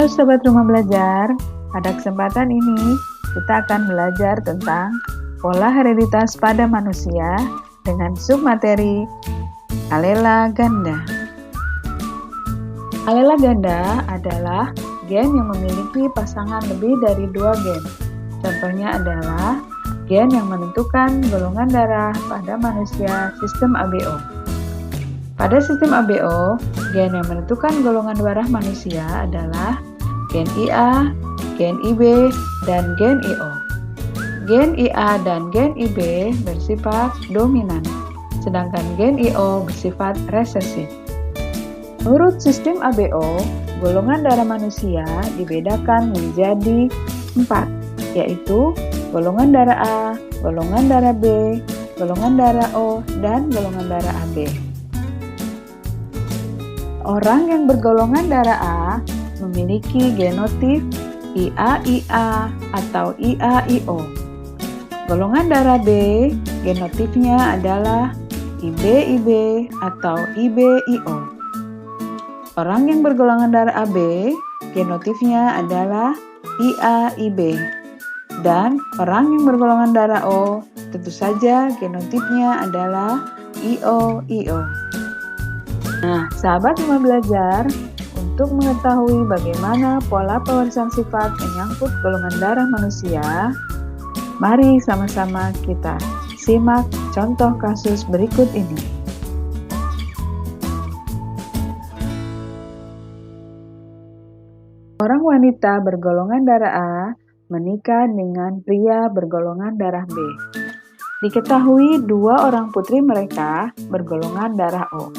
Halo Sobat Rumah Belajar, pada kesempatan ini kita akan belajar tentang pola hereditas pada manusia dengan submateri alela ganda. Alela ganda adalah gen yang memiliki pasangan lebih dari 2 gen. Contohnya adalah gen yang menentukan golongan darah pada manusia sistem ABO. Pada sistem ABO, gen yang menentukan golongan darah manusia adalah gen IA, gen IB, dan gen IO. Gen IA dan gen IB bersifat dominan, sedangkan gen IO bersifat resesif. Menurut sistem ABO, golongan darah manusia dibedakan menjadi 4, yaitu golongan darah A, golongan darah B, golongan darah O, dan golongan darah AB. Orang yang bergolongan darah A memiliki genotip IA-IA atau IA-IO. Golongan darah B, genotipnya adalah IB-IB atau IB-IO. Orang yang bergolongan darah AB, genotipnya adalah IA-IB. Dan orang yang bergolongan darah O, tentu saja genotipnya adalah IO-IO. Nah, sahabat rumah belajar, untuk mengetahui bagaimana pola pewarisan sifat menyangkut golongan darah manusia, mari sama-sama kita simak contoh kasus berikut ini. Orang wanita bergolongan darah A menikah dengan pria bergolongan darah B. Diketahui 2 orang putri mereka bergolongan darah O.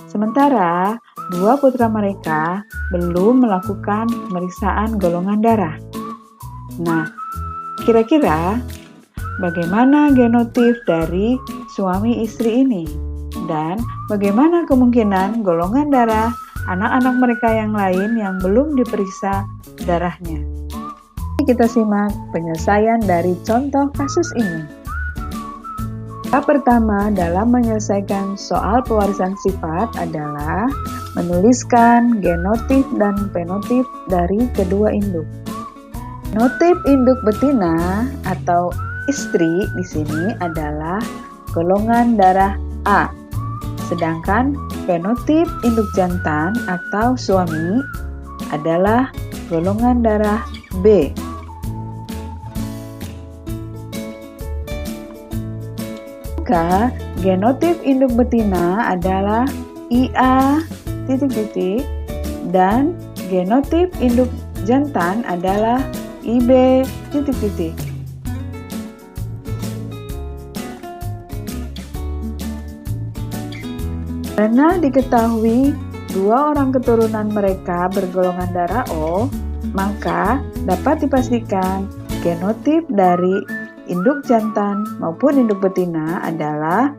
Sementara 2 putra mereka belum melakukan pemeriksaan golongan darah. Nah, kira-kira bagaimana genotip dari suami istri ini? Dan bagaimana kemungkinan golongan darah anak-anak mereka yang lain yang belum diperiksa darahnya? Kita simak penyelesaian dari contoh kasus ini. Tahap pertama dalam menyelesaikan soal pewarisan sifat adalah menuliskan genotip dan fenotip dari kedua induk. Genotip induk betina atau istri di sini adalah golongan darah A, sedangkan fenotip induk jantan atau suami adalah golongan darah B. Maka genotip induk betina adalah IA dan genotip induk jantan adalah IB. Karena diketahui 2 orang keturunan mereka bergolongan darah O, maka dapat dipastikan genotip dari induk jantan maupun induk betina adalah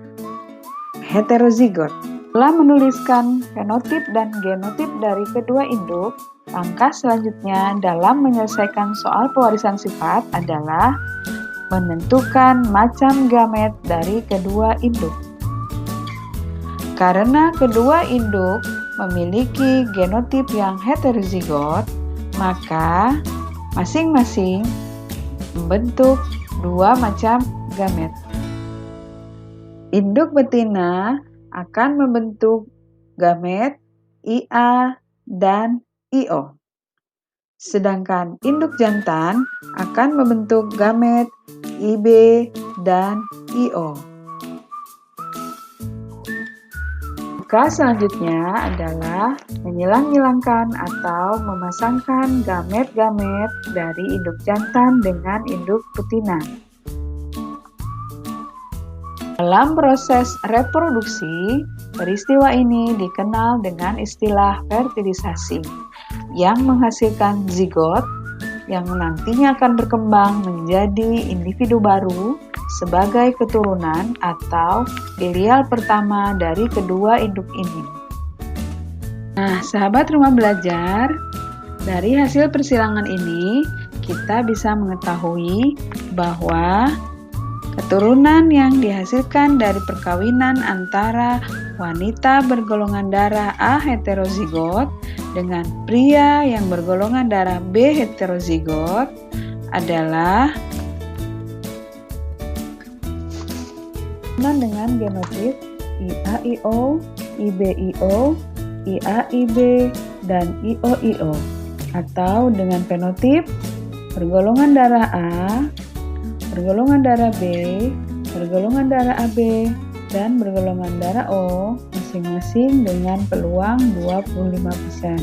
heterozigot. Setelah menuliskan fenotip dan genotip dari kedua induk, langkah selanjutnya dalam menyelesaikan soal pewarisan sifat adalah menentukan macam gamet dari kedua induk. Karena kedua induk memiliki genotip yang heterozigot, maka masing-masing membentuk 2 macam gamet. Induk betina akan membentuk gamet IA dan IO. Sedangkan induk jantan akan membentuk gamet IB dan IO. Langkah selanjutnya adalah menyilang-nyilangkan atau memasangkan gamet-gamet dari induk jantan dengan induk betina. Dalam proses reproduksi, peristiwa ini dikenal dengan istilah fertilisasi, yang menghasilkan zigot yang nantinya akan berkembang menjadi individu baru sebagai keturunan atau filial pertama dari kedua induk ini. Nah, sahabat rumah belajar, dari hasil persilangan ini kita bisa mengetahui bahwa keturunan yang dihasilkan dari perkawinan antara wanita bergolongan darah A heterozigot dengan pria yang bergolongan darah B heterozigot adalah dengan genotip IAIO, IBIO, IAIB, dan IOIO, atau dengan fenotip bergolongan darah A, bergolongan darah B, bergolongan darah AB, dan bergolongan darah O, masing-masing dengan peluang 25%.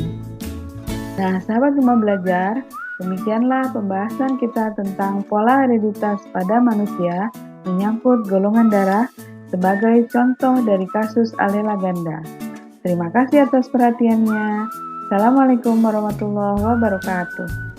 Nah, sahabat Rumah Belajar, demikianlah pembahasan kita tentang pola hereditas pada manusia menyangkut golongan darah sebagai contoh dari kasus alela ganda. Terima kasih atas perhatiannya. Assalamualaikum warahmatullahi wabarakatuh.